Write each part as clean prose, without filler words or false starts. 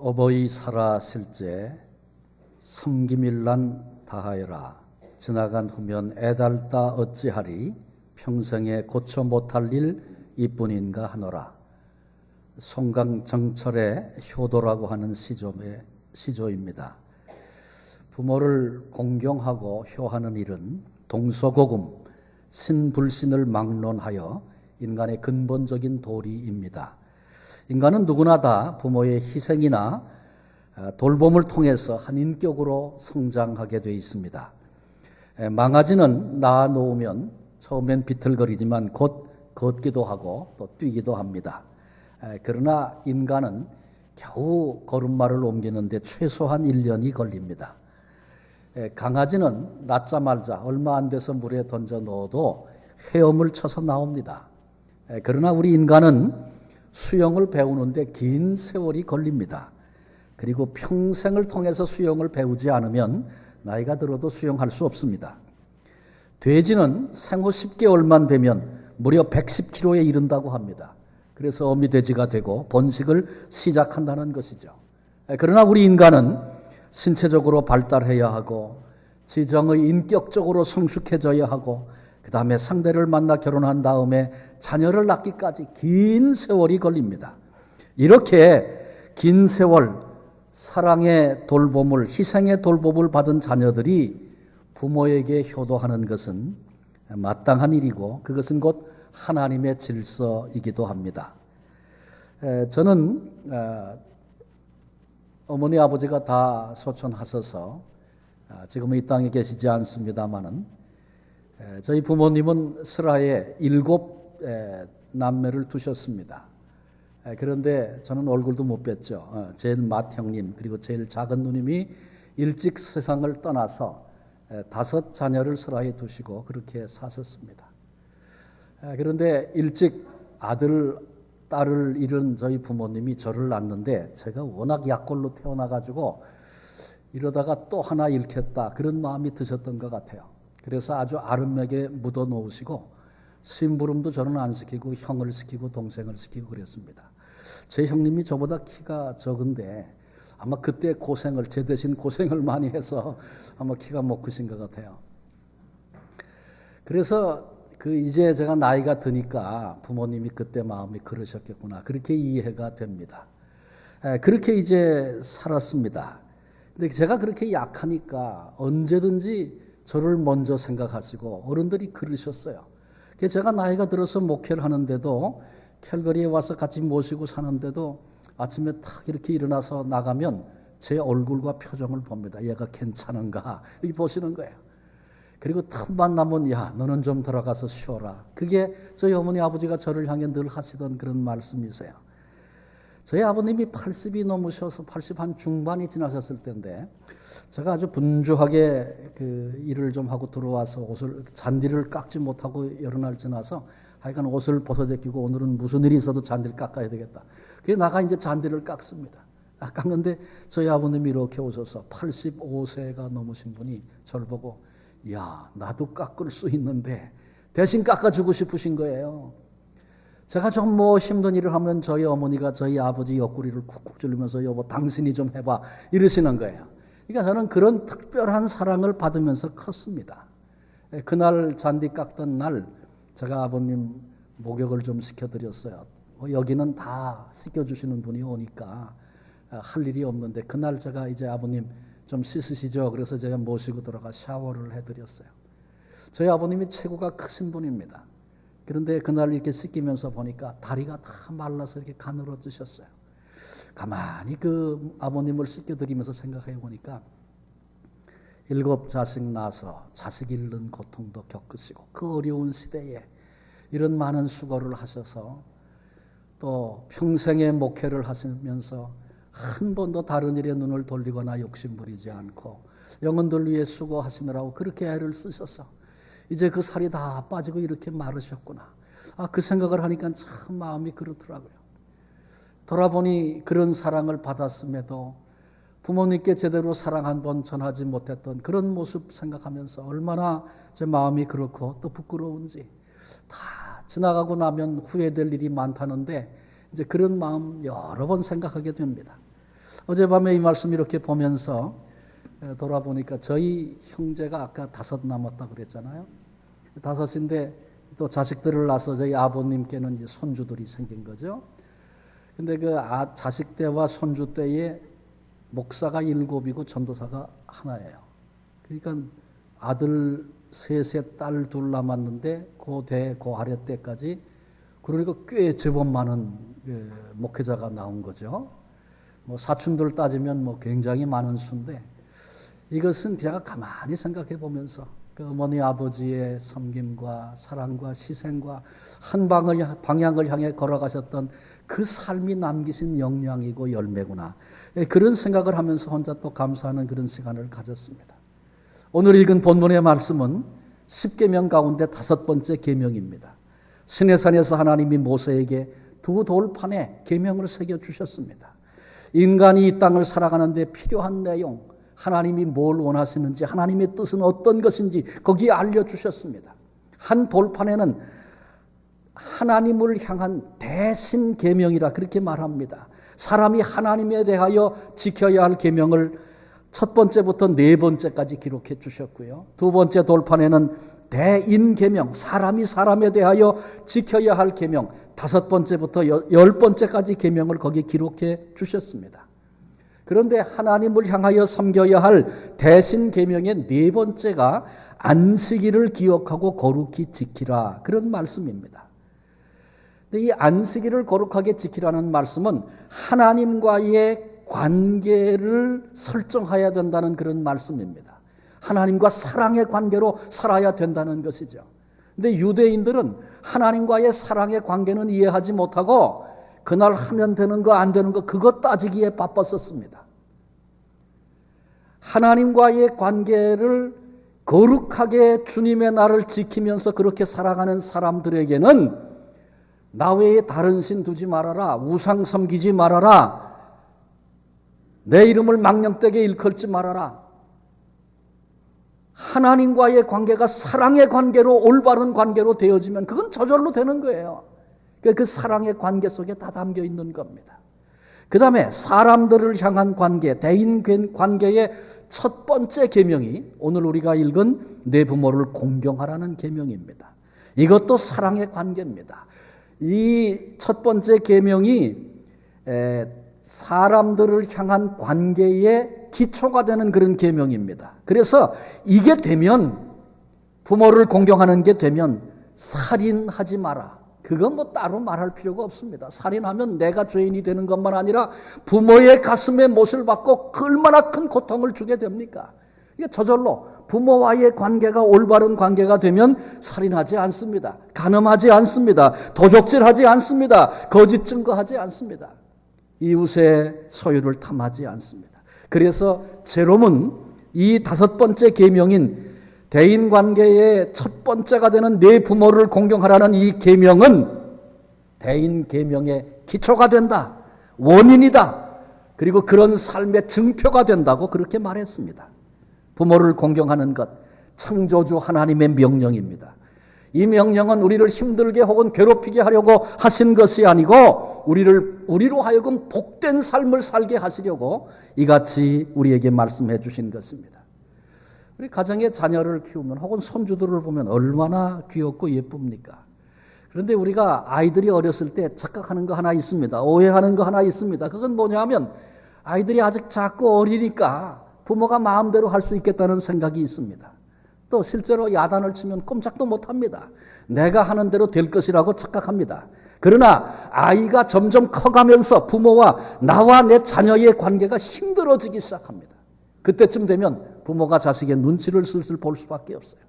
어버이 살아실제 섬기밀란 다하여라. 지나간 후면 애달다 어찌하리. 평생에 고쳐 못할 일 이뿐인가 하노라. 송강정철의 효도라고 하는 시조입니다. 부모를 공경하고 효하는 일은 동서고금, 신불신을 막론하여 인간의 근본적인 도리입니다. 인간은 누구나 다 부모의 희생이나 돌봄을 통해서 한 인격으로 성장하게 되어 있습니다. 망아지는 낳아 놓으면 처음엔 비틀거리지만 곧 걷기도 하고 또 뛰기도 합니다. 그러나 인간은 겨우 걸음마를 옮기는데 최소한 1년이 걸립니다. 강아지는 낳자마자 얼마 안 돼서 물에 던져 넣어도 헤엄을 쳐서 나옵니다. 그러나 우리 인간은 수영을 배우는데 긴 세월이 걸립니다. 그리고 평생을 통해서 수영을 배우지 않으면 나이가 들어도 수영할 수 없습니다. 돼지는 생후 10개월만 되면 무려 110kg에 이른다고 합니다. 그래서 어미돼지가 되고 번식을 시작한다는 것이죠. 그러나 우리 인간은 신체적으로 발달해야 하고 지정의 인격적으로 성숙해져야 하고 그 다음에 상대를 만나 결혼한 다음에 자녀를 낳기까지 긴 세월이 걸립니다. 이렇게 긴 세월 사랑의 돌봄을, 희생의 돌봄을 받은 자녀들이 부모에게 효도하는 것은 마땅한 일이고 그것은 곧 하나님의 질서이기도 합니다. 저는 어머니 아버지가 다 소천하셔서 지금은 이 땅에 계시지 않습니다마는 저희 부모님은 슬하에 7 남매를 두셨습니다. 그런데 저는 얼굴도 못 뵀죠. 제일 맏형님 그리고 제일 작은 누님이 일찍 세상을 떠나서 5 자녀를 슬하에 두시고 그렇게 사셨습니다. 그런데 일찍 아들, 딸을 잃은 저희 부모님이 저를 낳는데 제가 워낙 약골로 태어나가지고 이러다가 또 하나 잃겠다 그런 마음이 드셨던 것 같아요. 그래서 아주 아름하게 묻어 놓으시고 심부름도 저는 안 시키고 형을 시키고 동생을 시키고 그랬습니다. 제 형님이 저보다 키가 적은데 아마 그때 고생을 제 대신 고생을 많이 해서 아마 키가 못 크신 것 같아요. 그래서 이제 제가 나이가 드니까 부모님이 그때 마음이 그러셨겠구나 그렇게 이해가 됩니다. 그렇게 이제 살았습니다. 근데 제가 그렇게 약하니까 언제든지 저를 먼저 생각하시고 어른들이 그러셨어요. 그래서 제가 나이가 들어서 목회를 하는데도 캘거리에 와서 같이 모시고 사는데도 아침에 탁 이렇게 일어나서 나가면 제 얼굴과 표정을 봅니다. 얘가 괜찮은가 이렇게 보시는 거예요. 그리고 틈만 나면 야 너는 좀 들어가서 쉬어라. 그게 저희 어머니 아버지가 저를 향해 늘 하시던 그런 말씀이세요. 저희 아버님이 80이 넘으셔서 80 한 중반이 지나셨을 때인데 제가 아주 분주하게 일을 좀 하고 들어와서 옷을 잔디를 깎지 못하고 여러 날 지나서 하여간 옷을 벗어제끼고 오늘은 무슨 일이 있어도 잔디를 깎아야 되겠다. 그래서 나가 이제 잔디를 깎습니다. 깎는데 저희 아버님이 이렇게 오셔서 85세가 넘으신 분이 저를 보고 야 나도 깎을 수 있는데 대신 깎아주고 싶으신 거예요. 제가 좀 힘든 일을 하면 저희 어머니가 저희 아버지 옆구리를 쿡쿡 찔리면서 여보 당신이 좀 해봐 이러시는 거예요. 그러니까 저는 그런 특별한 사랑을 받으면서 컸습니다. 그날 잔디 깎던 날 제가 아버님 목욕을 좀 시켜드렸어요. 여기는 다 씻겨주시는 분이 오니까 할 일이 없는데 그날 제가 이제 아버님 좀 씻으시죠. 그래서 제가 모시고 들어가 샤워를 해드렸어요. 저희 아버님이 체구가 크신 분입니다. 그런데 그날 이렇게 씻기면서 보니까 다리가 다 말라서 이렇게 가늘어지셨어요. 가만히 그 아버님을 씻겨드리면서 생각해 보니까 7 자식 낳아서 자식 잃는 고통도 겪으시고 그 어려운 시대에 이런 많은 수고를 하셔서 또 평생의 목회를 하시면서 한 번도 다른 일에 눈을 돌리거나 욕심 부리지 않고 영혼들 위해 수고하시느라고 그렇게 애를 쓰셔서 이제 그 살이 다 빠지고 이렇게 마르셨구나. 그 생각을 하니까 참 마음이 그렇더라고요. 돌아보니 그런 사랑을 받았음에도 부모님께 제대로 사랑 한 번 전하지 못했던 그런 모습 생각하면서 얼마나 제 마음이 그렇고 또 부끄러운지 다 지나가고 나면 후회될 일이 많다는데 이제 그런 마음 여러 번 생각하게 됩니다. 어젯밤에 이 말씀 이렇게 보면서 돌아보니까 저희 형제가 아까 5 남았다고 그랬잖아요. 5인데 또 자식들을 낳아서 저희 아버님께는 이제 손주들이 생긴 거죠. 근데 그 자식 때와 손주 때에 목사가 7이고 전도사가 하나예요. 그러니까 아들 3, 딸 2 남았는데 그 아래 때까지 그러니까 꽤 제법 많은 목회자가 나온 거죠. 뭐 사촌들 따지면 뭐 굉장히 많은 수인데 이것은 제가 가만히 생각해 보면서 그 어머니 아버지의 섬김과 사랑과 희생과 한 방향을 향해 걸어가셨던 그 삶이 남기신 영향이고 열매구나. 그런 생각을 하면서 혼자 또 감사하는 그런 시간을 가졌습니다. 오늘 읽은 본문의 말씀은 10계명 가운데 5번째 계명입니다. 시내산에서 하나님이 모세에게 2 돌판에 계명을 새겨주셨습니다. 인간이 이 땅을 살아가는 데 필요한 내용, 하나님이 뭘 원하시는지, 하나님의 뜻은 어떤 것인지 거기에 알려주셨습니다. 한 돌판에는 하나님을 향한 대신 계명이라 그렇게 말합니다. 사람이 하나님에 대하여 지켜야 할 계명을 첫 번째부터 4번째까지 기록해 주셨고요. 2번째 돌판에는 대인 계명, 사람이 사람에 대하여 지켜야 할 계명, 5번째부터 10번째까지 계명을 거기에 기록해 주셨습니다. 그런데 하나님을 향하여 섬겨야 할 대신 계명의 4번째가 안식일을 기억하고 거룩히 지키라, 그런 말씀입니다. 이 안식일을 거룩하게 지키라는 말씀은 하나님과의 관계를 설정해야 된다는 그런 말씀입니다. 하나님과 사랑의 관계로 살아야 된다는 것이죠. 그런데 유대인들은 하나님과의 사랑의 관계는 이해하지 못하고 그날 하면 되는 거 안 되는 거 그것 따지기에 바빴었습니다. 하나님과의 관계를 거룩하게 주님의 날을 지키면서 그렇게 살아가는 사람들에게는 나 외에 다른 신 두지 말아라, 우상 섬기지 말아라, 내 이름을 망령되게 일컬지 말아라. 하나님과의 관계가 사랑의 관계로, 올바른 관계로 되어지면 그건 저절로 되는 거예요. 그 사랑의 관계 속에 다 담겨 있는 겁니다. 그 다음에 사람들을 향한 관계, 대인 관계의 첫 번째 계명이 오늘 우리가 읽은 내 부모를 공경하라는 계명입니다. 이것도 사랑의 관계입니다. 이 첫 번째 계명이 사람들을 향한 관계의 기초가 되는 그런 계명입니다. 그래서 이게 되면, 부모를 공경하는 게 되면 살인하지 마라, 그건 뭐 따로 말할 필요가 없습니다. 살인하면 내가 죄인이 되는 것만 아니라 부모의 가슴에 못을 박고 얼마나 큰 고통을 주게 됩니까? 이게 저절로 부모와의 관계가 올바른 관계가 되면 살인하지 않습니다. 간음하지 않습니다. 도적질하지 않습니다. 거짓 증거하지 않습니다. 이웃의 소유를 탐하지 않습니다. 그래서 제롬은 이 5번째 계명인 대인관계의 첫 번째가 되는 내 부모를 공경하라는 이 계명은 대인 계명의 기초가 된다, 원인이다, 그리고 그런 삶의 증표가 된다고 그렇게 말했습니다. 부모를 공경하는 것, 창조주 하나님의 명령입니다. 이 명령은 우리를 힘들게 혹은 괴롭히게 하려고 하신 것이 아니고 우리로 하여금 복된 삶을 살게 하시려고 이같이 우리에게 말씀해 주신 것입니다. 우리 가정의 자녀를 키우면 혹은 손주들을 보면 얼마나 귀엽고 예쁩니까? 그런데 우리가 아이들이 어렸을 때 착각하는 거 하나 있습니다. 오해하는 거 하나 있습니다. 그건 뭐냐면 아이들이 아직 작고 어리니까 부모가 마음대로 할 수 있겠다는 생각이 있습니다. 또 실제로 야단을 치면 꼼짝도 못합니다. 내가 하는 대로 될 것이라고 착각합니다. 그러나 아이가 점점 커가면서 부모와 나와 내 자녀의 관계가 힘들어지기 시작합니다. 그때쯤 되면 부모가 자식의 눈치를 슬슬 볼 수밖에 없어요.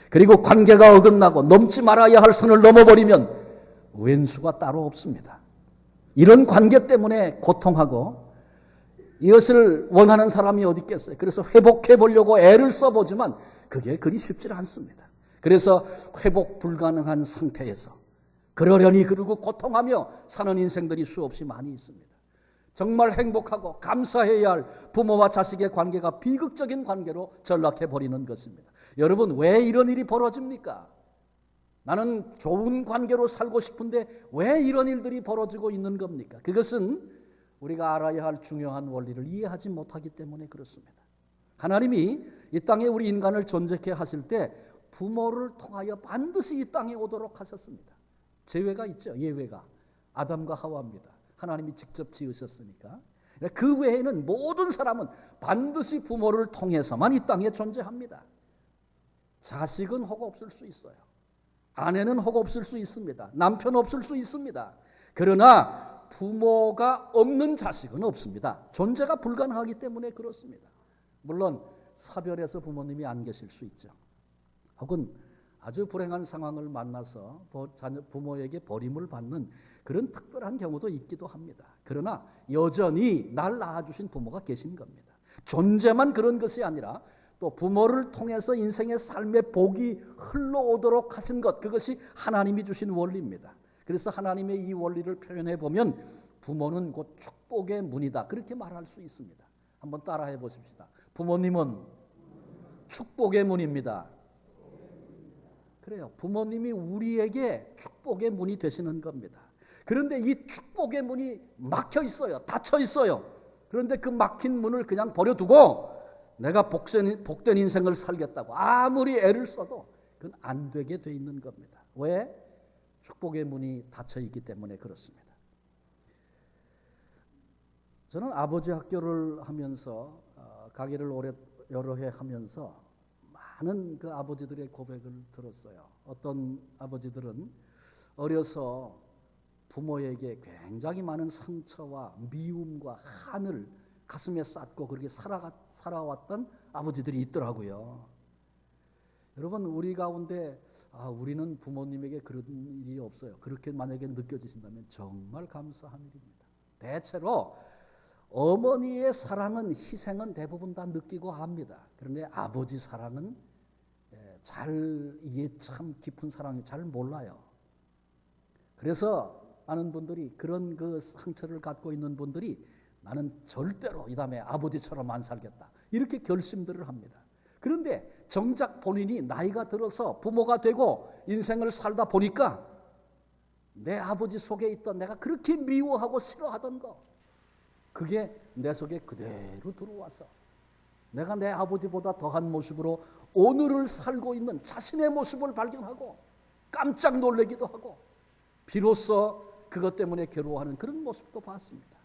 그리고 관계가 어긋나고 넘지 말아야 할 선을 넘어버리면 왼수가 따로 없습니다. 이런 관계 때문에 고통하고 이것을 원하는 사람이 어디 있겠어요. 그래서 회복해 보려고 애를 써보지만 그게 그리 쉽지 않습니다. 그래서 회복 불가능한 상태에서 그러려니 그러고 고통하며 사는 인생들이 수없이 많이 있습니다. 정말 행복하고 감사해야 할 부모와 자식의 관계가 비극적인 관계로 전락해 버리는 것입니다. 여러분, 왜 이런 일이 벌어집니까? 나는 좋은 관계로 살고 싶은데 왜 이런 일들이 벌어지고 있는 겁니까? 그것은 우리가 알아야 할 중요한 원리를 이해하지 못하기 때문에 그렇습니다. 하나님이 이 땅에 우리 인간을 존재케 하실 때 부모를 통하여 반드시 이 땅에 오도록 하셨습니다. 제외가 있죠. 예외가. 아담과 하와입니다. 하나님이 직접 지으셨으니까. 그 외에는 모든 사람은 반드시 부모를 통해서만 이 땅에 존재합니다. 자식은 혹 없을 수 있어요. 아내는 혹 없을 수 있습니다. 남편 없을 수 있습니다. 그러나 부모가 없는 자식은 없습니다. 존재가 불가능하기 때문에 그렇습니다. 물론 사별해서 부모님이 안 계실 수 있죠. 혹은 아주 불행한 상황을 만나서 부모에게 버림을 받는 그런 특별한 경우도 있기도 합니다. 그러나 여전히 날 낳아주신 부모가 계신 겁니다. 존재만 그런 것이 아니라 또 부모를 통해서 인생의 삶의 복이 흘러오도록 하신 것, 그것이 하나님이 주신 원리입니다. 그래서 하나님의 이 원리를 표현해 보면 부모는 곧 축복의 문이다, 그렇게 말할 수 있습니다. 한번 따라해 보십시다. 부모님은 축복의 문입니다. 그래요. 부모님이 우리에게 축복의 문이 되시는 겁니다. 그런데 이 축복의 문이 막혀 있어요. 닫혀 있어요. 그런데 그 막힌 문을 그냥 버려두고 내가 복된 인생을 살겠다고 아무리 애를 써도 그건 안 되게 돼 있는 겁니다. 왜? 축복의 문이 닫혀 있기 때문에 그렇습니다. 저는 아버지 학교를 하면서 강의를 여러 해 하면서 많은 그 아버지들의 고백을 들었어요. 어떤 아버지들은 어려서 부모에게 굉장히 많은 상처와 미움과 한을 가슴에 쌓고 그렇게 살아왔던 아버지들이 있더라고요. 여러분, 우리 가운데 우리는 부모님에게 그런 일이 없어요. 그렇게 만약에 느껴지신다면 정말 감사한 일입니다. 대체로 어머니의 사랑은, 희생은 대부분 다 느끼고 합니다. 그런데 아버지 사랑은 이게 참 깊은 사랑이 잘 몰라요. 그래서 많은 분들이 그런 그 상처를 갖고 있는 분들이 나는 절대로 이 다음에 아버지처럼 안 살겠다, 이렇게 결심들을 합니다. 그런데 정작 본인이 나이가 들어서 부모가 되고 인생을 살다 보니까 내 아버지 속에 있던 내가 그렇게 미워하고 싫어하던 거, 그게 내 속에 그대로 들어와서 내가 내 아버지보다 더한 모습으로 오늘을 살고 있는 자신의 모습을 발견하고 깜짝 놀라기도 하고 비로소 그것 때문에 괴로워하는 그런 모습도 봤습니다.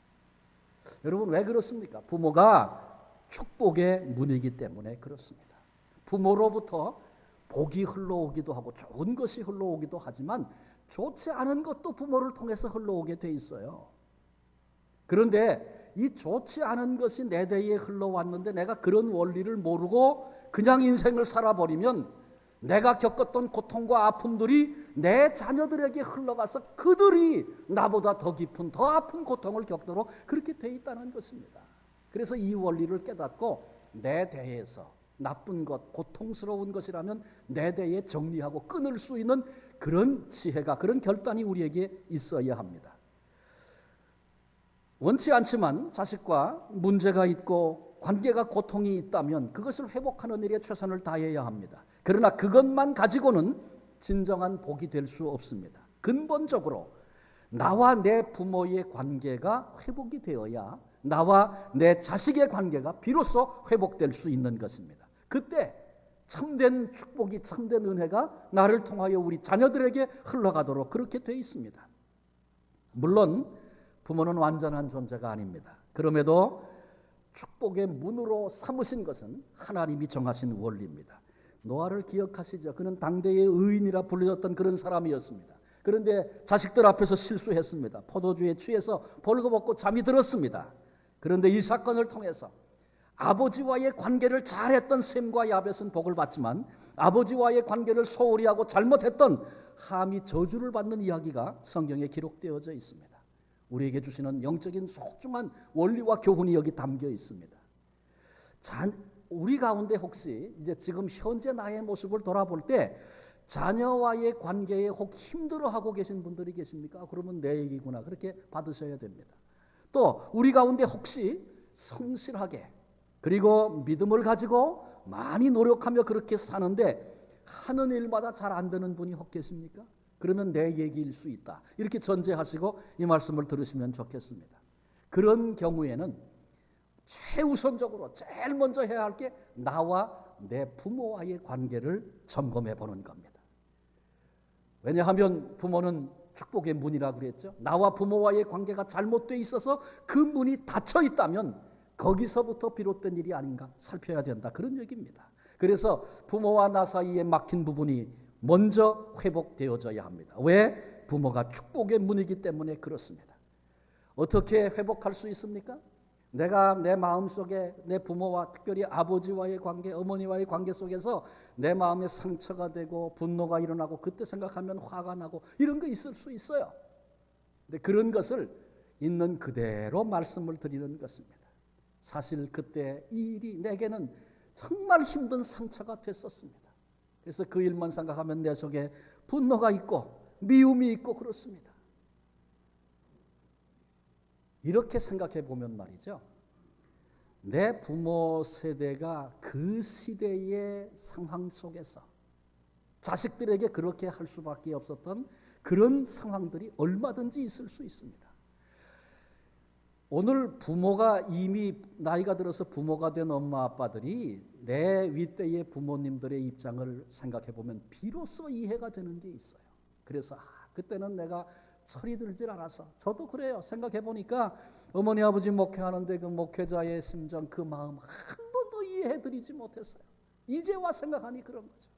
여러분, 왜 그렇습니까? 부모가 축복의 문이기 때문에 그렇습니다. 부모로부터 복이 흘러오기도 하고 좋은 것이 흘러오기도 하지만 좋지 않은 것도 부모를 통해서 흘러오게 돼 있어요. 그런데 이 좋지 않은 것이 내 대에 흘러왔는데 내가 그런 원리를 모르고 그냥 인생을 살아버리면 내가 겪었던 고통과 아픔들이 내 자녀들에게 흘러가서 그들이 나보다 더 깊은, 더 아픈 고통을 겪도록 그렇게 돼 있다는 것입니다. 그래서 이 원리를 깨닫고 내 대에서 나쁜 것, 고통스러운 것이라면 내 대에 정리하고 끊을 수 있는 그런 지혜가, 그런 결단이 우리에게 있어야 합니다. 원치 않지만 자식과 문제가 있고 관계가 고통이 있다면 그것을 회복하는 일에 최선을 다해야 합니다. 그러나 그것만 가지고는 진정한 복이 될 수 없습니다. 근본적으로 나와 내 부모의 관계가 회복이 되어야 나와 내 자식의 관계가 비로소 회복될 수 있는 것입니다. 그때 참된 축복이, 참된 은혜가 나를 통하여 우리 자녀들에게 흘러가도록 그렇게 되어 있습니다. 물론 부모는 완전한 존재가 아닙니다. 그럼에도 축복의 문으로 삼으신 것은 하나님이 정하신 원리입니다. 노아를 기억하시죠? 그는 당대의 의인이라 불렸던 그런 사람이었습니다. 그런데 자식들 앞에서 실수했습니다. 포도주에 취해서 벌거벗고 잠이 들었습니다. 그런데 이 사건을 통해서 아버지와의 관계를 잘했던 셈과 야벳은 복을 받지만 아버지와의 관계를 소홀히 하고 잘못했던 함이 저주를 받는 이야기가 성경에 기록되어져 있습니다. 우리에게 주시는 영적인 소중한 원리와 교훈이 여기 담겨 있습니다. 우리 가운데 혹시 이제 지금 현재 나의 모습을 돌아볼 때 자녀와의 관계에 혹 힘들어하고 계신 분들이 계십니까? 그러면 내 얘기구나, 그렇게 받으셔야 됩니다. 또 우리 가운데 혹시 성실하게 그리고 믿음을 가지고 많이 노력하며 그렇게 사는데 하는 일마다 잘 안 되는 분이 혹 계십니까? 그러면 내 얘기일 수 있다, 이렇게 전제하시고 이 말씀을 들으시면 좋겠습니다. 그런 경우에는 최우선적으로 제일 먼저 해야 할 게 나와 내 부모와의 관계를 점검해 보는 겁니다. 왜냐하면 부모는 축복의 문이라고 그랬죠. 나와 부모와의 관계가 잘못되어 있어서 그 문이 닫혀 있다면 거기서부터 비롯된 일이 아닌가 살펴야 된다. 그런 얘기입니다. 그래서 부모와 나 사이에 막힌 부분이 먼저 회복되어져야 합니다. 왜? 부모가 축복의 문이기 때문에 그렇습니다. 어떻게 회복할 수 있습니까? 내가 내 마음속에 내 부모와 특별히 아버지와의 관계, 어머니와의 관계 속에서 내 마음에 상처가 되고 분노가 일어나고 그때 생각하면 화가 나고 이런 거 있을 수 있어요. 근데 그런 것을 있는 그대로 말씀을 드리는 것입니다. 사실 그때 이 일이 내게는 정말 힘든 상처가 됐었습니다. 그래서 그 일만 생각하면 내 속에 분노가 있고 미움이 있고 그렇습니다. 이렇게 생각해 보면 말이죠. 내 부모 세대가 그 시대의 상황 속에서 자식들에게 그렇게 할 수밖에 없었던 그런 상황들이 얼마든지 있을 수 있습니다. 오늘 부모가 이미 나이가 들어서 부모가 된 엄마 아빠들이 내 윗대의 부모님들의 입장을 생각해 보면 비로소 이해가 되는 게 있어요. 그래서 그때는 내가 철이 들질 않아서 저도 그래요. 생각해 보니까 어머니 아버지 목회하는데 그 목회자의 심정 그 마음 한 번도 이해해 드리지 못했어요. 이제 와 생각하니 그런 거죠.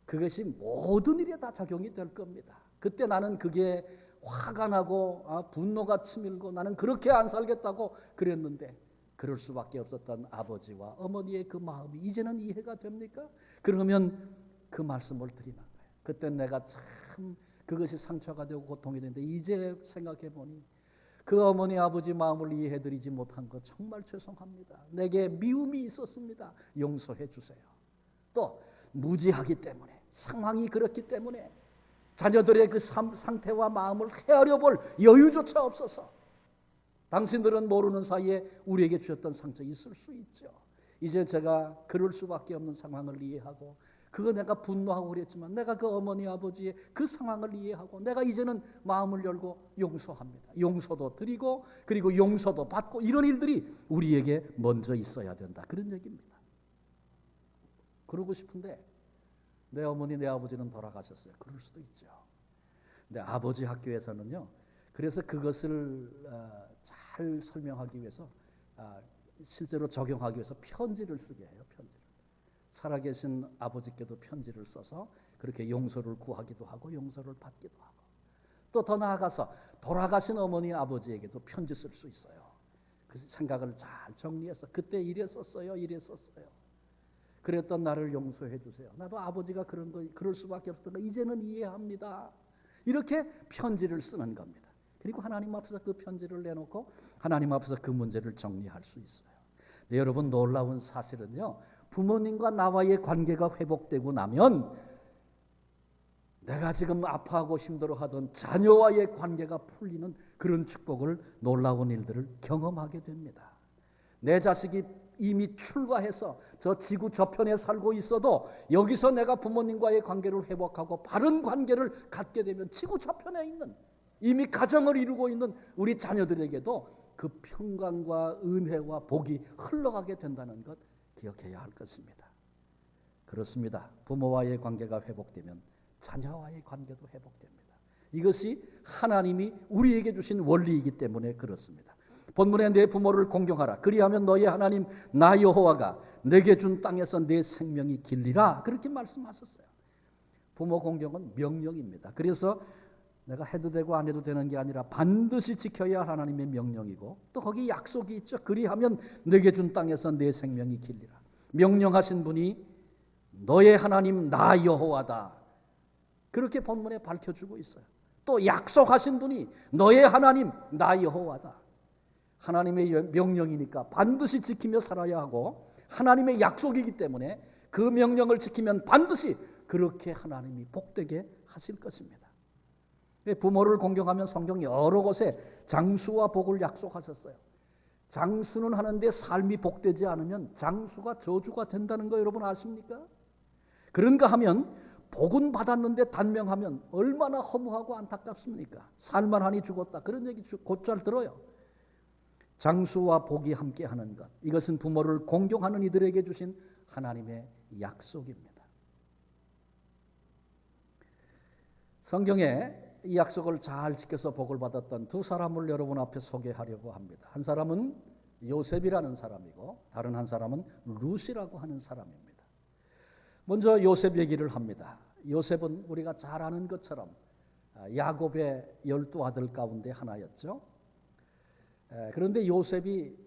그것이 모든 일에 다 작용이 될 겁니다. 그때 나는 그게 화가 나고 분노가 치밀고 나는 그렇게 안 살겠다고 그랬는데 그럴 수밖에 없었던 아버지와 어머니의 그 마음이 이제는 이해가 됩니까? 그러면 그 말씀을 드리는 거예요. 그때 내가 참 그것이 상처가 되고 고통이 되는데 이제 생각해 보니 그 어머니 아버지 마음을 이해해 드리지 못한 것 정말 죄송합니다. 내게 미움이 있었습니다. 용서해 주세요. 또 무지하기 때문에 상황이 그렇기 때문에 자녀들의 그 상태와 마음을 헤아려 볼 여유조차 없어서 당신들은 모르는 사이에 우리에게 주셨던 상처 있을 수 있죠. 이제 제가 그럴 수밖에 없는 상황을 이해하고 그거 내가 분노하고 그랬지만 내가 그 어머니 아버지의 그 상황을 이해하고 내가 이제는 마음을 열고 용서합니다. 용서도 드리고 그리고 용서도 받고 이런 일들이 우리에게 먼저 있어야 된다. 그런 얘기입니다. 그러고 싶은데 내 어머니 내 아버지는 돌아가셨어요. 그럴 수도 있죠. 근데 아버지 학교에서는요. 그래서 그것을 잘 설명하기 위해서 실제로 적용하기 위해서 편지를 쓰게 해요. 편지를. 살아계신 아버지께도 편지를 써서 그렇게 용서를 구하기도 하고 용서를 받기도 하고 또 더 나아가서 돌아가신 어머니 아버지에게도 편지 쓸 수 있어요. 그 생각을 잘 정리해서 그때 이랬었어요. 이랬었어요. 그랬던 나를 용서해 주세요. 나도 아버지가 그럴 수밖에 없었던 거 이제는 이해합니다. 이렇게 편지를 쓰는 겁니다. 그리고 하나님 앞에서 그 편지를 내놓고 하나님 앞에서 그 문제를 정리할 수 있어요. 네, 여러분 놀라운 사실은요. 부모님과 나와의 관계가 회복되고 나면 내가 지금 아파하고 힘들어하던 자녀와의 관계가 풀리는 그런 축복을 놀라운 일들을 경험하게 됩니다. 내 자식이 이미 출가해서 저 지구 저편에 살고 있어도 여기서 내가 부모님과의 관계를 회복하고 바른 관계를 갖게 되면 지구 저편에 있는 이미 가정을 이루고 있는 우리 자녀들에게도 그 평강과 은혜와 복이 흘러가게 된다는 것 기억해야 할 것입니다. 그렇습니다. 부모와의 관계가 회복되면 자녀와의 관계도 회복됩니다. 이것이 하나님이 우리에게 주신 원리이기 때문에 그렇습니다. 본문에 내 부모를 공경하라. 그리하면 너희 하나님 나 여호와가 내게 준 땅에서 내 생명이 길리라. 그렇게 말씀하셨어요. 부모 공경은 명령입니다. 그래서 내가 해도 되고 안 해도 되는 게 아니라 반드시 지켜야 할 하나님의 명령이고 또 거기 약속이 있죠. 그리하면 내게 준 땅에서 내 생명이 길리라. 명령하신 분이 너의 하나님 나 여호와다. 그렇게 본문에 밝혀주고 있어요. 또 약속하신 분이 너의 하나님 나 여호와다. 하나님의 명령이니까 반드시 지키며 살아야 하고 하나님의 약속이기 때문에 그 명령을 지키면 반드시 그렇게 하나님이 복되게 하실 것입니다. 부모를 공경하면 성경 여러 곳에 장수와 복을 약속하셨어요. 장수는 하는데 삶이 복되지 않으면 장수가 저주가 된다는 거 여러분 아십니까? 그런가 하면 복은 받았는데 단명하면 얼마나 허무하고 안타깝습니까? 살만하니 죽었다. 그런 얘기 곧잘 들어요. 장수와 복이 함께하는 것, 이것은 부모를 공경하는 이들에게 주신 하나님의 약속입니다. 성경에 이 약속을 잘 지켜서 복을 받았던 두 사람을 여러분 앞에 소개하려고 합니다. 한 사람은 요셉이라는 사람이고 다른 한 사람은 룻이라고 하는 사람입니다. 먼저 요셉 얘기를 합니다. 요셉은 우리가 잘 아는 것처럼 야곱의 12아들 가운데 하나였죠. 그런데 요셉이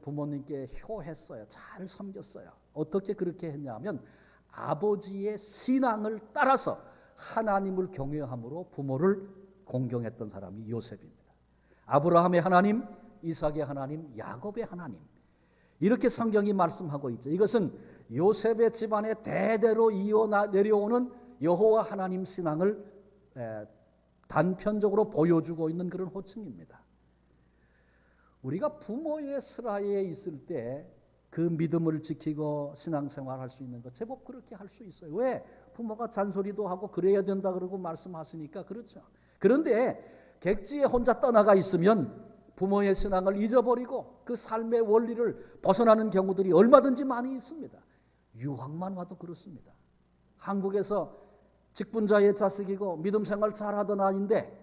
부모님께 효했어요. 잘 섬겼어요. 어떻게 그렇게 했냐면 아버지의 신앙을 따라서 하나님을 경외함으로 부모를 공경했던 사람이 요셉입니다. 아브라함의 하나님, 이삭의 하나님, 야곱의 하나님, 이렇게 성경이 말씀하고 있죠. 이것은 요셉의 집안에 대대로 이어 내려오는 여호와 하나님 신앙을 단편적으로 보여주고 있는 그런 호칭입니다. 우리가 부모의 슬하에 있을 때 그 믿음을 지키고 신앙생활할 수 있는 것 제법 그렇게 할 수 있어요. 왜? 부모가 잔소리도 하고 그래야 된다 그러고 말씀하시니까 그렇죠. 그런데 객지에 혼자 떠나가 있으면 부모의 신앙을 잊어버리고 그 삶의 원리를 벗어나는 경우들이 얼마든지 많이 있습니다. 유학만 와도 그렇습니다. 한국에서 직분자의 자식이고 믿음 생활 잘하던 아이인데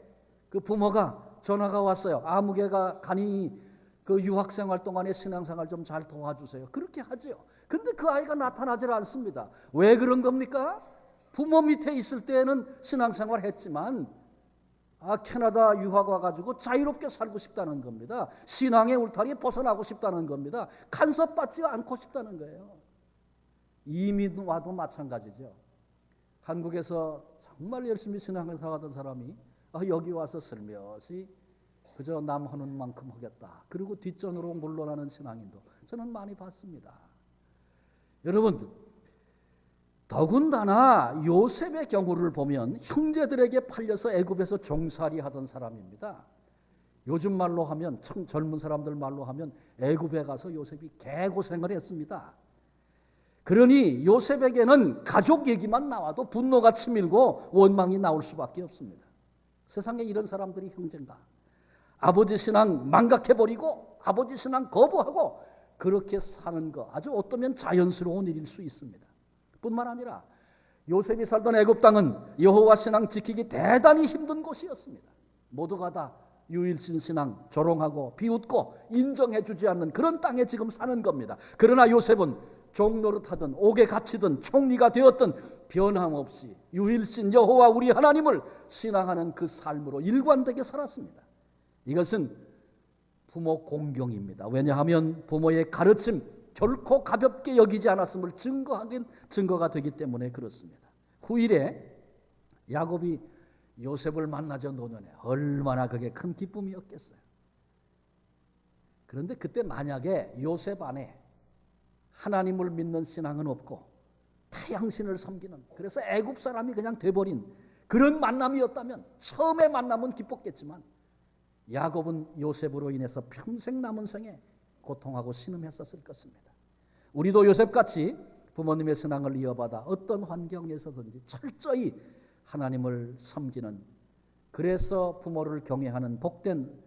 그 부모가 전화가 왔어요. 아무개가 가니 그 유학생활 동안에 신앙생활 좀 잘 도와주세요. 그렇게 하죠. 근데 그 아이가 나타나질 않습니다. 왜 그런 겁니까? 부모 밑에 있을 때는 신앙생활 했지만 캐나다 유학 와가지고 자유롭게 살고 싶다는 겁니다. 신앙의 울타리에 벗어나고 싶다는 겁니다. 간섭받지 않고 싶다는 거예요. 이민 와도 마찬가지죠. 한국에서 정말 열심히 신앙생활 하던 사람이 여기 와서 슬며시 그저 남 하는 만큼 하겠다. 그리고 뒷전으로 물러나는 신앙인도 저는 많이 봤습니다. 여러분, 더군다나 요셉의 경우를 보면 형제들에게 팔려서 애굽에서 종살이 하던 사람입니다. 요즘 말로 하면, 젊은 사람들 말로 하면 애굽에 가서 요셉이 개고생을 했습니다. 그러니 요셉에게는 가족 얘기만 나와도 분노가 치밀고 원망이 나올 수밖에 없습니다. 세상에 이런 사람들이 형제인가? 아버지 신앙 망각해버리고 아버지 신앙 거부하고 그렇게 사는 거 아주 어쩌면 자연스러운 일일 수 있습니다. 뿐만 아니라 요셉이 살던 애굽 땅은 여호와 신앙 지키기 대단히 힘든 곳이었습니다. 모두가 다 유일신 신앙 조롱하고 비웃고 인정해주지 않는 그런 땅에 지금 사는 겁니다. 그러나 요셉은 종노릇하든 옥에 갇히든 총리가 되었든 변함없이 유일신 여호와 우리 하나님을 신앙하는 그 삶으로 일관되게 살았습니다. 이것은 부모 공경입니다. 왜냐하면 부모의 가르침 결코 가볍게 여기지 않았음을 증거하긴 증거가 되기 때문에 그렇습니다. 후일에 야곱이 요셉을 만나죠. 노년에 얼마나 그게 큰 기쁨이었겠어요. 그런데 그때 만약에 요셉 안에 하나님을 믿는 신앙은 없고 태양신을 섬기는, 그래서 애굽 사람이 그냥 돼버린 그런 만남이었다면 처음에 만남은 기뻤겠지만 야곱은 요셉으로 인해서 평생 남은 생에 고통하고 신음했었을 것입니다. 우리도 요셉같이 부모님의 신앙을 이어받아 어떤 환경에서든지 철저히 하나님을 섬기는, 그래서 부모를 경외하는 복된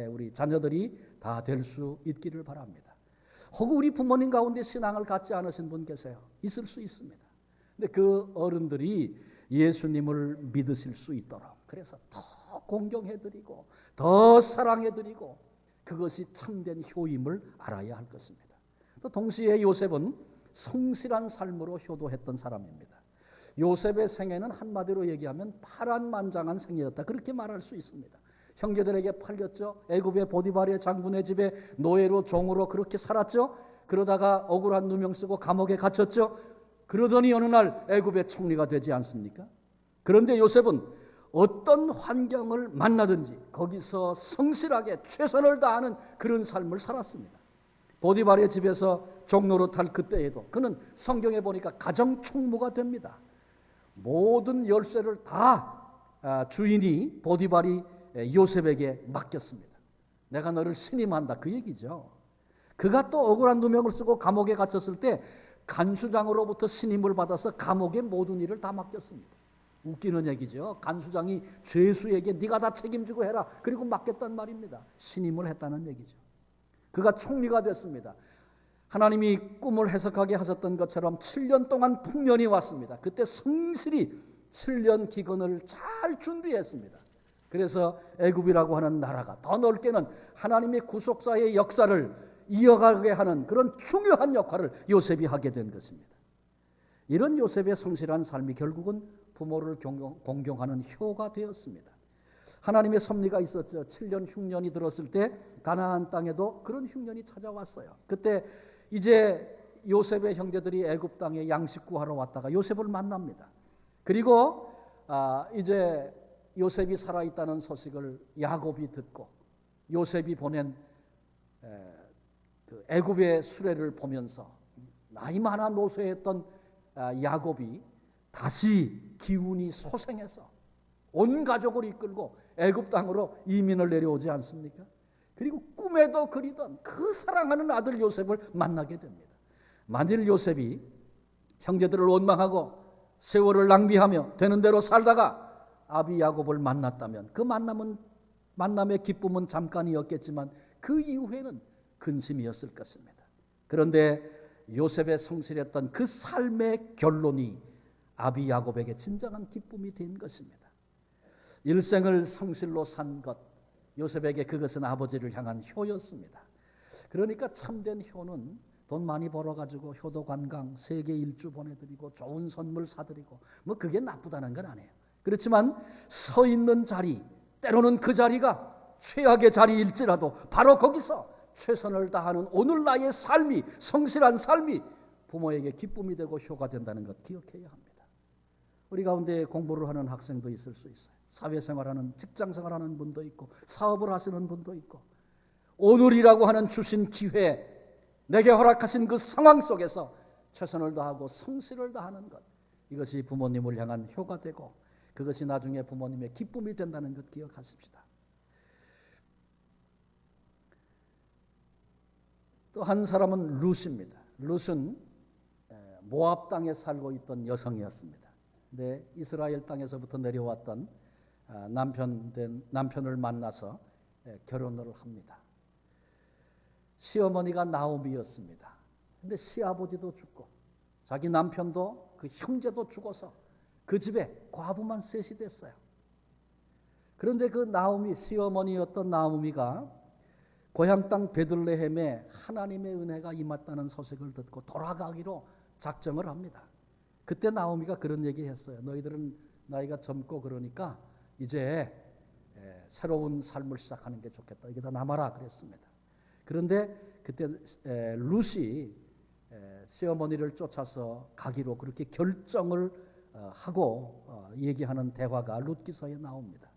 우리 자녀들이 다 될 수 있기를 바랍니다. 혹은 우리 부모님 가운데 신앙을 갖지 않으신 분 계세요. 있을 수 있습니다. 근데 그 어른들이 예수님을 믿으실 수 있도록, 그래서 더 공경해드리고 더 생사랑해드리고 그것이 참된 효임을 알아야 할 것입니다. 또 동시에 요셉은 성실한 삶으로 효도했던 사람입니다. 요셉의 생애는 한마디로 얘기하면 파란만장한 생애였다, 그렇게 말할 수 있습니다. 형제들에게 팔렸죠. 애굽의 보디발의 장군의 집에 노예로 종으로 그렇게 살았죠. 그러다가 억울한 누명 쓰고 감옥에 갇혔죠. 그러더니 어느 날 애굽의 총리가 되지 않습니까? 그런데 요셉은 어떤 환경을 만나든지 거기서 성실하게 최선을 다하는 그런 삶을 살았습니다. 보디발의 집에서 종노릇할 그때에도 그는 성경에 보니까 가정총무가 됩니다. 모든 열쇠를 다 주인이 보디발이 요셉에게 맡겼습니다. 내가 너를 신임한다, 그 얘기죠. 그가 또 억울한 누명을 쓰고 감옥에 갇혔을 때 간수장으로부터 신임을 받아서 감옥의 모든 일을 다 맡겼습니다. 웃기는 얘기죠. 간수장이 죄수에게 네가 다 책임지고 해라. 그리고 맡겼단 말입니다. 신임을 했다는 얘기죠. 그가 총리가 됐습니다. 하나님이 꿈을 해석하게 하셨던 것처럼 7년 동안 풍년이 왔습니다. 그때 성실히 7년 기근을 잘 준비했습니다. 그래서 애굽이라고 하는 나라가 더 넓게는 하나님의 구속사의 역사를 이어가게 하는 그런 중요한 역할을 요셉이 하게 된 것입니다. 이런 요셉의 성실한 삶이 결국은 부모를 공경하는 효가 되었습니다. 하나님의 섭리가 있었죠. 7년 흉년이 들었을 때 가나안 땅에도 그런 흉년이 찾아왔어요. 그때 이제 요셉의 형제들이 애굽 땅에 양식 구하러 왔다가 요셉을 만납니다. 그리고 이제 요셉이 살아있다는 소식을 야곱이 듣고 요셉이 보낸 그 애굽의 수레를 보면서 나이 많아 노쇠했던 야곱이 다시 기운이 소생해서 온 가족을 이끌고 애굽 땅으로 이민을 내려오지 않습니까? 그리고 꿈에도 그리던 그 사랑하는 아들 요셉을 만나게 됩니다. 만일 요셉이 형제들을 원망하고 세월을 낭비하며 되는 대로 살다가 아비 야곱을 만났다면 그 만남의 기쁨은 잠깐이었겠지만 그 이후에는 근심이었을 것입니다. 그런데 요셉의 성실했던 그 삶의 결론이 아비 야곱에게 진정한 기쁨이 된 것입니다. 일생을 성실로 산 것, 요셉에게 그것은 아버지를 향한 효였습니다. 그러니까 참된 효는 돈 많이 벌어가지고 효도 관광 세계 일주 보내드리고 좋은 선물 사드리고 뭐 그게 나쁘다는 건 아니에요. 그렇지만 서 있는 자리, 때로는 그 자리가 최악의 자리일지라도 바로 거기서 최선을 다하는 오늘 나의 삶이, 성실한 삶이 부모에게 기쁨이 되고 효가 된다는 것 기억해야 합니다. 우리 가운데 공부를 하는 학생도 있을 수 있어요. 사회생활하는, 직장생활하는 분도 있고 사업을 하시는 분도 있고 오늘이라고 하는 주신 기회, 내게 허락하신 그 상황 속에서 최선을 다하고 성실을 다하는 것, 이것이 부모님을 향한 효가 되고 그것이 나중에 부모님의 기쁨이 된다는 것 기억하십시다. 또 한 사람은 룻입니다. 룻은 모압 땅에 살고 있던 여성이었습니다. 근데 이스라엘 땅에서부터 내려왔던 남편을 만나서 결혼을 합니다. 시어머니가 나오미였습니다. 근데 시아버지도 죽고 자기 남편도 그 형제도 죽어서 그 집에 과부만 셋이 됐어요. 그런데 그 나오미, 시어머니였던 나오미가 고향 땅 베들레헴에 하나님의 은혜가 임했다는 소식을 듣고 돌아가기로 작정을 합니다. 그때 나오미가 그런 얘기했어요. 너희들은 나이가 젊고 그러니까 이제 새로운 삶을 시작하는 게 좋겠다. 여기다 남아라 그랬습니다. 그런데 그때 룻이 시어머니를 쫓아서 가기로 그렇게 결정을 하고 얘기하는 대화가 룻기서에 나옵니다.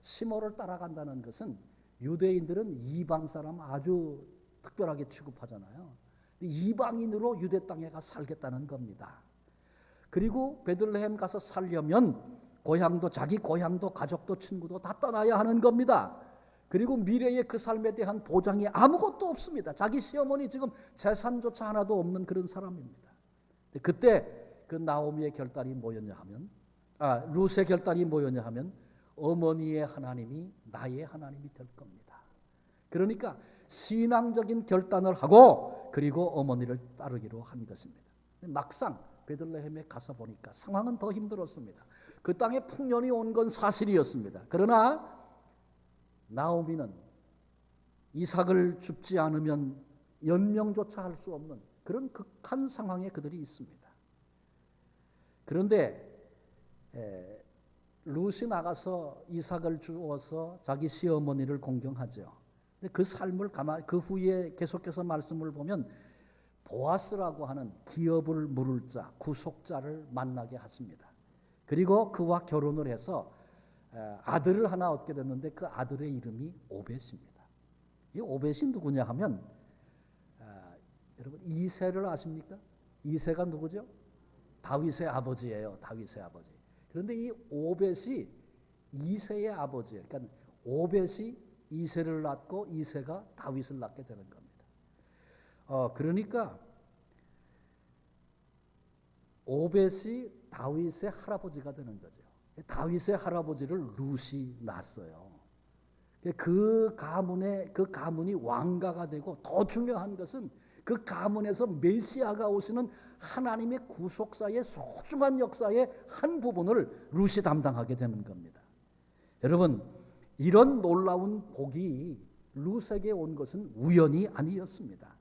시모를 따라간다는 것은 유대인들은 이방 사람 아주 특별하게 취급하잖아요. 이방인으로 유대 땅에 가 살겠다는 겁니다. 그리고 베들레헴 가서 살려면 고향도, 자기 고향도 가족도 친구도 다 떠나야 하는 겁니다. 그리고 미래의 그 삶에 대한 보장이 아무것도 없습니다. 자기 시어머니 지금 재산조차 하나도 없는 그런 사람입니다. 그때 그 나오미의 결단이 뭐였냐 하면, 룻의 결단이 뭐였냐 하면 어머니의 하나님이 나의 하나님이 될 겁니다. 그러니까 신앙적인 결단을 하고 그리고 어머니를 따르기로 한 것입니다. 막상 베들레헴에 가서 보니까 상황은 더 힘들었습니다. 그 땅에 풍년이 온 건 사실이었습니다. 그러나 나오미는 이삭을 줍지 않으면 연명조차 할 수 없는 그런 극한 상황에 그들이 있습니다. 그런데 룻이 나가서 이삭을 주어서 자기 시어머니를 공경하죠. 그 삶을 그 후에 계속해서 말씀을 보면 보아스라고 하는 기업을 물을 자, 구속자를 만나게 하십니다. 그리고 그와 결혼을 해서 아들을 하나 얻게 됐는데 그 아들의 이름이 오벳입니다. 이 오벳이 누구냐 하면 여러분 이새를 아십니까? 이새가 누구죠? 다윗의 아버지예요. 다윗의 아버지. 그런데 이 오벳이 이새의 아버지예요. 그러니까 오벳이 이새를 낳고 이새가 다윗을 낳게 되는 겁니다. 그러니까 오벳이 다윗의 할아버지가 되는 거죠. 다윗의 할아버지를 룻이 낳았어요. 그 가문이 왕가가 되고, 더 중요한 것은 그 가문에서 메시아가 오시는 하나님의 구속사의 소중한 역사의 한 부분을 룻이 담당하게 되는 겁니다. 여러분, 이런 놀라운 복이 룻에게 온 것은 우연이 아니었습니다.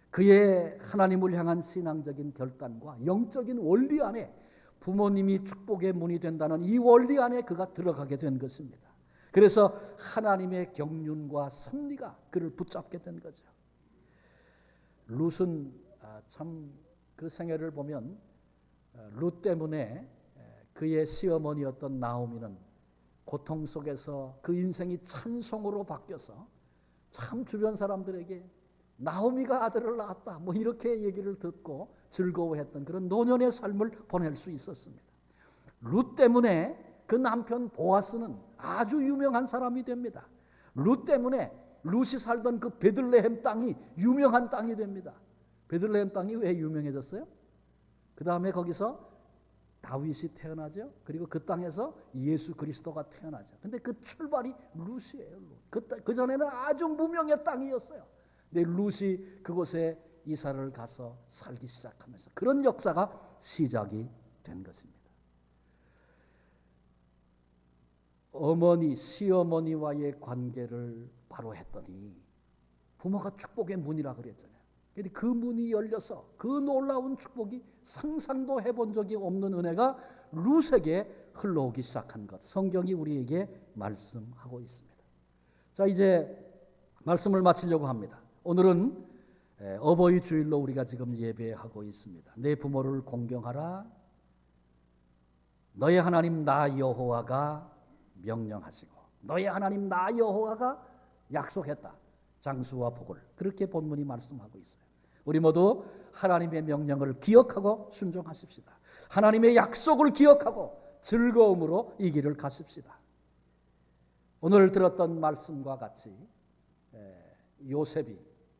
그의 하나님을 향한 신앙적인 결단과 영적인 원리 안에, 부모님이 축복의 문이 된다는 이 원리 안에 그가 들어가게 된 것입니다. 그래서 하나님의 경륜과 섭리가 그를 붙잡게 된 거죠. 룻은 참 그 생애를 보면 룻 때문에 그의 시어머니였던 나오미는 고통 속에서 그 인생이 찬송으로 바뀌어서 참 주변 사람들에게 나오미가 아들을 낳았다 뭐 이렇게 얘기를 듣고 즐거워했던 그런 노년의 삶을 보낼 수 있었습니다. 룻 때문에 그 남편 보아스는 아주 유명한 사람이 됩니다. 룻 때문에 룻이 살던 그 베들레헴 땅이 유명한 땅이 됩니다. 베들레헴 땅이 왜 유명해졌어요? 그 다음에 거기서 다윗이 태어나죠. 그리고 그 땅에서 예수 그리스도가 태어나죠. 근데 그 출발이 룻이에요. 그 전에는 아주 무명의 땅이었어요. 근데 룻이 그곳에 이사를 가서 살기 시작하면서 그런 역사가 시작이 된 것입니다. 어머니, 시어머니와의 관계를 바로 했더니 부모가 축복의 문이라 그랬잖아요. 근데 그 문이 열려서 그 놀라운 축복이 상상도 해본 적이 없는 은혜가 룻에게 흘러오기 시작한 것, 성경이 우리에게 말씀하고 있습니다. 자, 이제 말씀을 마치려고 합니다. 오늘은 어버이 주일로 우리가 지금 예배하고 있습니다. 내 부모를 공경하라. 너의 하나님 나 여호와가 명령하시고 너의 하나님 나 여호와가 약속했다. 장수와 복을. 그렇게 본문이 말씀하고 있어요. 우리 모두 하나님의 명령을 기억하고 순종하십시다. 하나님의 약속을 기억하고 즐거움으로 이 길을 가십시다. 오늘 들었던 말씀과 같이 요셉이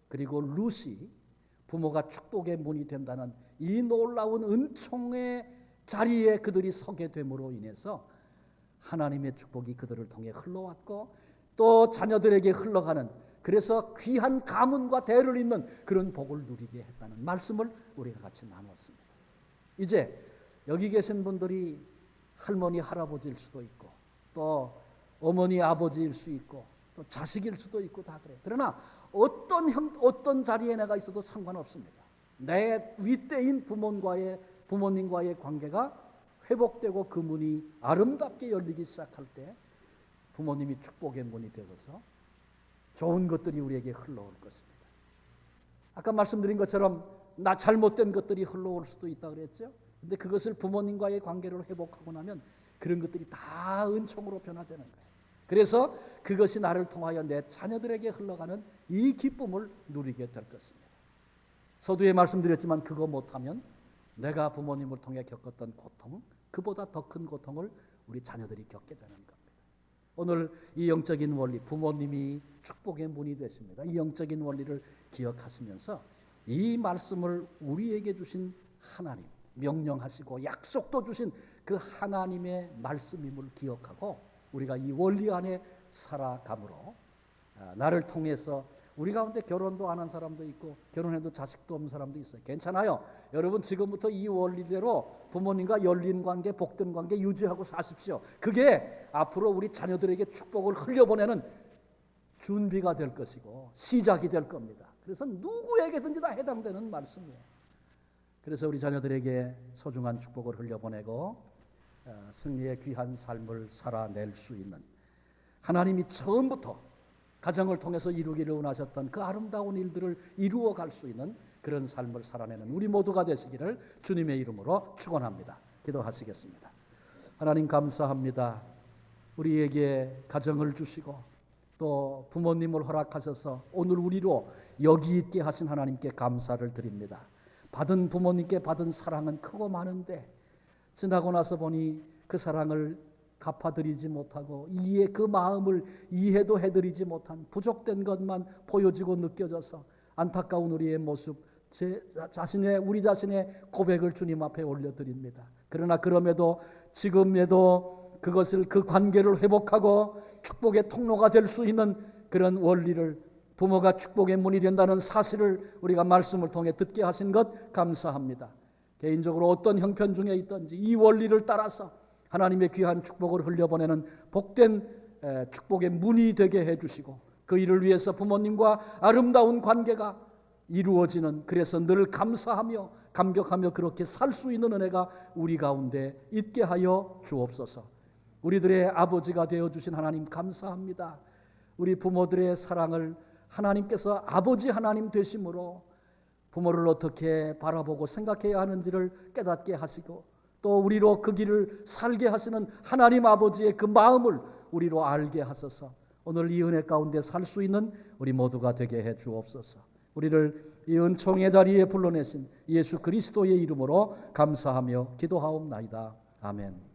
그리고 룻이 부모가 축복의 문이 된다는 이 놀라운 은총의 자리에 그들이 서게 됨으로 인해서 하나님의 축복이 그들을 통해 흘러왔고 또 자녀들에게 흘러가는, 그래서 귀한 가문과 대를 잇는 그런 복을 누리게 했다는 말씀을 우리가 같이 나눴습니다. 이제 여기 계신 분들이 할머니 할아버지일 수도 있고 또 어머니 아버지일 수 있고 또 자식일 수도 있고 다 그래요. 그러나 어떤 자리에 내가 있어도 상관없습니다. 내 윗대인 부모님과의 관계가 회복되고 그 문이 아름답게 열리기 시작할 때 부모님이 축복의 문이 되어서 좋은 것들이 우리에게 흘러올 것입니다. 아까 말씀드린 것처럼 나 잘못된 것들이 흘러올 수도 있다 그랬죠. 근데 그것을 부모님과의 관계를 회복하고 나면 그런 것들이 다 은총으로 변화되는 거예요. 그래서 그것이 나를 통하여 내 자녀들에게 흘러가는 이 기쁨을 누리게 될 것입니다. 서두에 말씀드렸지만 그거 못하면 내가 부모님을 통해 겪었던 고통, 그보다 더 큰 고통을 우리 자녀들이 겪게 되는 겁니다. 오늘 이 영적인 원리, 부모님이 축복의 문이 되십니다. 이 영적인 원리를 기억하시면서 이 말씀을 우리에게 주신 하나님, 명령하시고 약속도 주신 그 하나님의 말씀임을 기억하고 우리가 이 원리 안에 살아감으로 나를 통해서 우리 가운데 결혼도 안 한 사람도 있고 결혼해도 자식도 없는 사람도 있어요. 괜찮아요. 여러분 지금부터 이 원리대로 부모님과 열린 관계, 복된 관계 유지하고 사십시오. 그게 앞으로 우리 자녀들에게 축복을 흘려보내는 준비가 될 것이고 시작이 될 겁니다. 그래서 누구에게든지 다 해당되는 말씀이에요. 그래서 우리 자녀들에게 소중한 축복을 흘려보내고 승리의 귀한 삶을 살아낼 수 있는, 하나님이 처음부터 가정을 통해서 이루기를 원하셨던 그 아름다운 일들을 이루어 갈 수 있는 그런 삶을 살아내는 우리 모두가 되시기를 주님의 이름으로 축원합니다. 기도하시겠습니다. 하나님 감사합니다. 우리에게 가정을 주시고 또 부모님을 허락하셔서 오늘 우리로 여기 있게 하신 하나님께 감사를 드립니다. 받은 부모님께 받은 사랑은 크고 많은데 지나고 나서 보니 그 사랑을 갚아드리지 못하고 그 마음을 이해도 해드리지 못한 부족된 것만 보여지고 느껴져서 안타까운 우리의 모습, 우리 자신의 고백을 주님 앞에 올려드립니다. 그러나 그럼에도 지금에도 그것을 그 관계를 회복하고 축복의 통로가 될 수 있는 그런 원리를 부모가 축복의 문이 된다는 사실을 우리가 말씀을 통해 듣게 하신 것 감사합니다. 개인적으로 어떤 형편 중에 있든지 이 원리를 따라서 하나님의 귀한 축복을 흘려보내는 복된 축복의 문이 되게 해주시고 그 일을 위해서 부모님과 아름다운 관계가 이루어지는 그래서 늘 감사하며 감격하며 그렇게 살 수 있는 은혜가 우리 가운데 있게 하여 주옵소서. 우리들의 아버지가 되어주신 하나님 감사합니다. 우리 부모들의 사랑을 하나님께서 아버지 하나님 되심으로 부모를 어떻게 바라보고 생각해야 하는지를 깨닫게 하시고 또 우리로 그 길을 살게 하시는 하나님 아버지의 그 마음을 우리로 알게 하소서. 오늘 이 은혜 가운데 살 수 있는 우리 모두가 되게 해 주옵소서. 우리를 이 은총의 자리에 불러내신 예수 그리스도의 이름으로 감사하며 기도하옵나이다. 아멘.